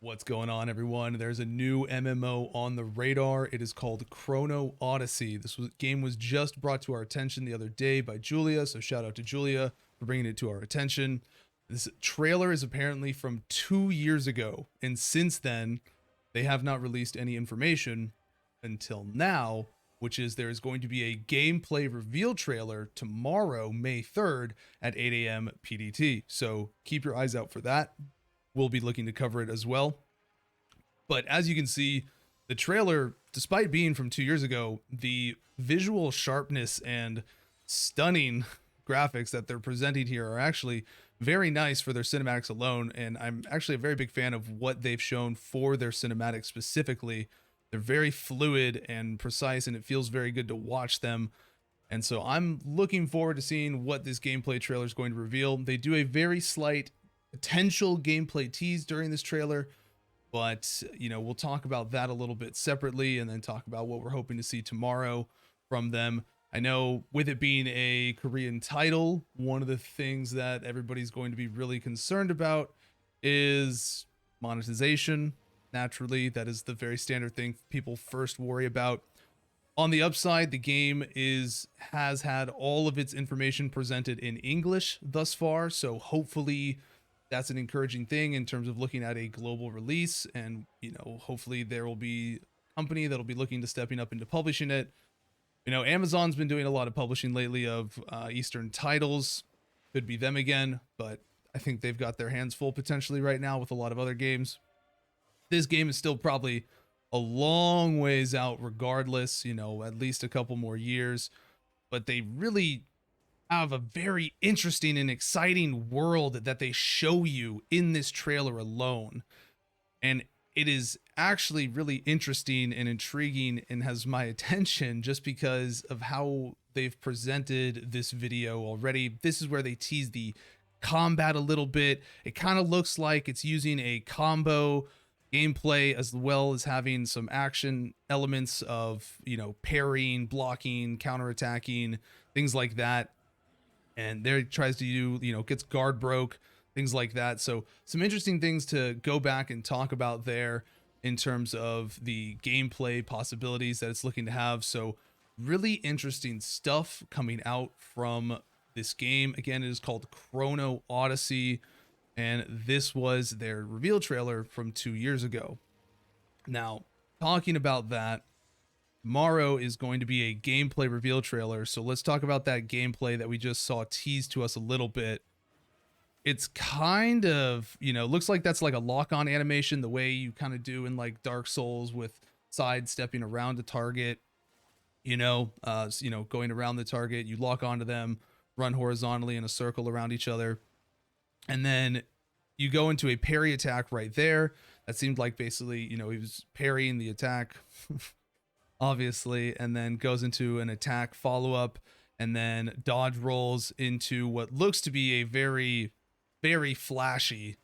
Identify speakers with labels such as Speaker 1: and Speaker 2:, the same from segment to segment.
Speaker 1: What's going on, everyone? There's a new MMO on the radar. It is called Chrono Odyssey. Game was just brought to our attention the other day by Julia, so shout out to Julia for bringing it to our attention. This trailer is apparently from 2 years ago, and since then, they have not released any information until now, which is there is going to be a gameplay reveal trailer tomorrow, May 3rd at 8 a.m. PDT. So keep your eyes out for that. We'll be looking to cover it as well. But as you can see, the trailer, despite being from 2 years ago, the visual sharpness and stunning graphics that they're presenting here are actually very nice for their cinematics alone. And I'm actually a very big fan of what they've shown for their cinematics specifically. They're very fluid and precise, and it feels very good to watch them. And so I'm looking forward to seeing what this gameplay trailer is going to reveal. They do a very slight potential gameplay tease during this trailer, but we'll talk about that a little bit separately and then talk about what we're hoping to see tomorrow from them. I know with it being a Korean title, one of the things that everybody's going to be really concerned about is monetization. Naturally, that is the very standard thing people first worry about. On the upside, the game has had all of its information presented in English thus far, so hopefully that's an encouraging thing in terms of looking at a global release. And hopefully there will be a company that'll be looking to stepping up into publishing it. Amazon's been doing a lot of publishing lately of Eastern titles. Could be them again, but I think they've got their hands full potentially right now with a lot of other games. This game is still probably a long ways out regardless, at least a couple more years, but they really have a very interesting and exciting world that they show you in this trailer alone. And it is actually really interesting and intriguing and has my attention just because of how they've presented this video already. This is where they tease the combat a little bit. It kind of looks like it's using a combo gameplay as well as having some action elements of, parrying, blocking, counterattacking, things like that. And there he tries to do, gets guard broke, things like that. So some interesting things to go back and talk about there in terms of the gameplay possibilities that it's looking to have. So really interesting stuff coming out from this game. Again, it is called Chrono Odyssey, and this was their reveal trailer from 2 years ago. Now, talking about that, tomorrow is going to be a gameplay reveal trailer, so let's talk about that gameplay that we just saw teased to us a little bit. It's kind of, looks like that's like a lock-on animation, the way you kind of do in like Dark Souls with sidestepping around a target, going around the target, you lock onto them, run horizontally in a circle around each other, and then you go into a parry attack right there. That seemed like basically, he was parrying the attack obviously, and then goes into an attack follow-up, and then dodge rolls into what looks to be a very, very flashy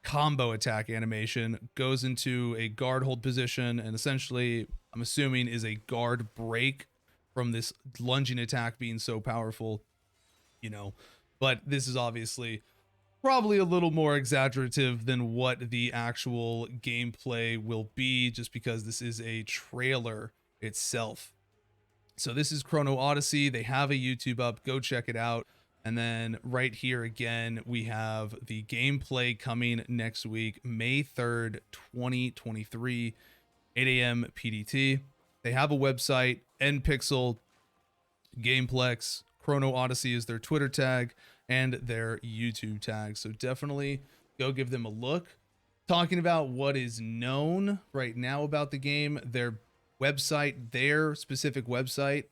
Speaker 1: combo attack animation, goes into a guard hold position, and essentially, I'm assuming, is a guard break from this lunging attack being so powerful, But this is obviously probably a little more exaggerative than what the actual gameplay will be, just because this is a trailer itself. So this is Chrono Odyssey. They have a YouTube up, go check it out. And then right here again, we have the gameplay coming next week, May 3rd, 2023, 8 a.m. PDT. They have a website, NPixel, Gameplex, Chrono Odyssey is their Twitter tag and their YouTube tag. So definitely go give them a look. Talking about what is known right now about the game, their specific website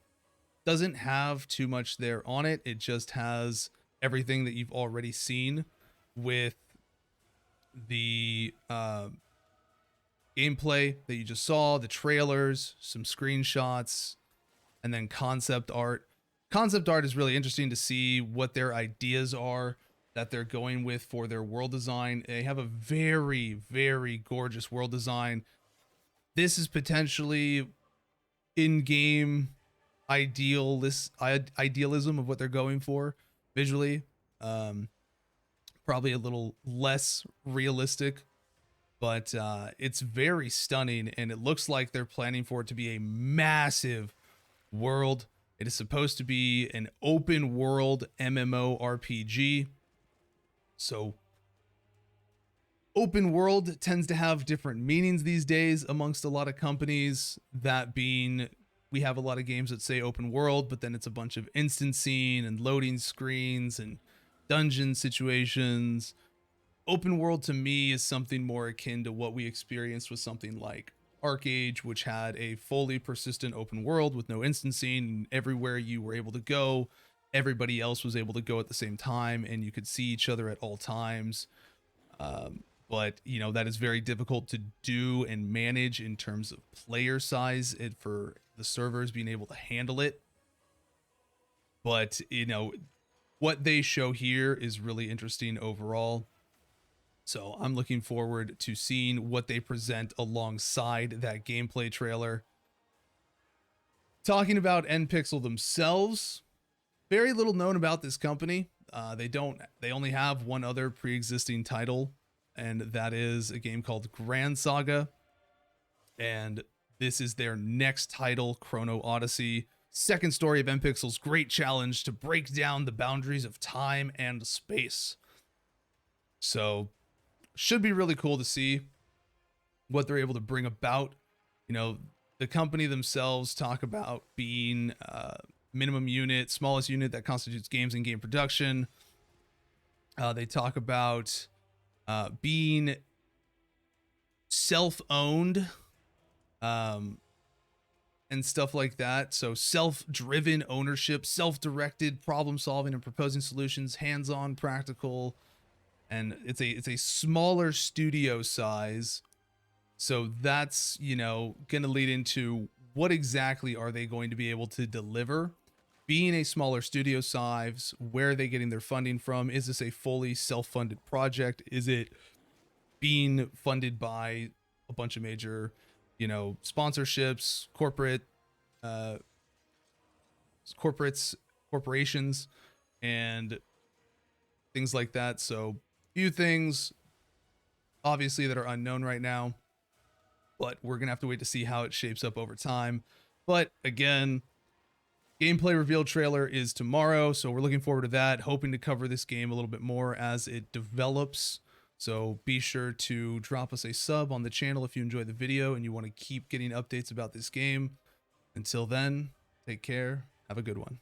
Speaker 1: doesn't have too much there on it. It just has everything that you've already seen with the gameplay that you just saw, the trailers, some screenshots, and then concept art. Concept art is really interesting to see what their ideas are that they're going with for their world design. They have a very, very gorgeous world design. This is potentially in-game idealism of what they're going for visually. Probably a little less realistic, but it's very stunning, and it looks like they're planning for it to be a massive world. It is supposed to be an open world MMORPG. So open world tends to have different meanings these days amongst a lot of companies. That being, we have a lot of games that say open world, but then it's a bunch of instancing and loading screens and dungeon situations. Open world to me is something more akin to what we experienced with something like ArcAge, which had a fully persistent open world with no instancing, and everywhere you were able to go, everybody else was able to go at the same time, and you could see each other at all times. But you know, that is very difficult to do and manage in terms of player size, and for the servers being able to handle it. But you know, what they show here is really interesting overall. So I'm looking forward to seeing what they present alongside that gameplay trailer. Talking about NPixel themselves, very little known about this company. They only have one other pre-existing title, and that is a game called Grand Saga. And this is their next title, Chrono Odyssey, second story of NPixel's great challenge to break down the boundaries of time and space. So should be really cool to see what they're able to bring about. You know, the company themselves talk about being minimum unit, smallest unit that constitutes games and game production. They talk about being self-owned and stuff like that. So self-driven ownership, self-directed problem solving and proposing solutions, hands-on, practical. And it's a smaller studio size. So that's, you know, going to lead into what exactly are they going to be able to deliver? Being a smaller studio size, where are they getting their funding from? Is this a fully self-funded project? Is it being funded by a bunch of major, you know, sponsorships, corporations, and things like that? So few things obviously that are unknown right now, but we're gonna have to wait to see how it shapes up over time. But again, gameplay reveal trailer is tomorrow, so we're looking forward to that, hoping to cover this game a little bit more as it develops. So be sure to drop us a sub on the channel if you enjoyed the video and you want to keep getting updates about this game. Until then, take care, have a good one.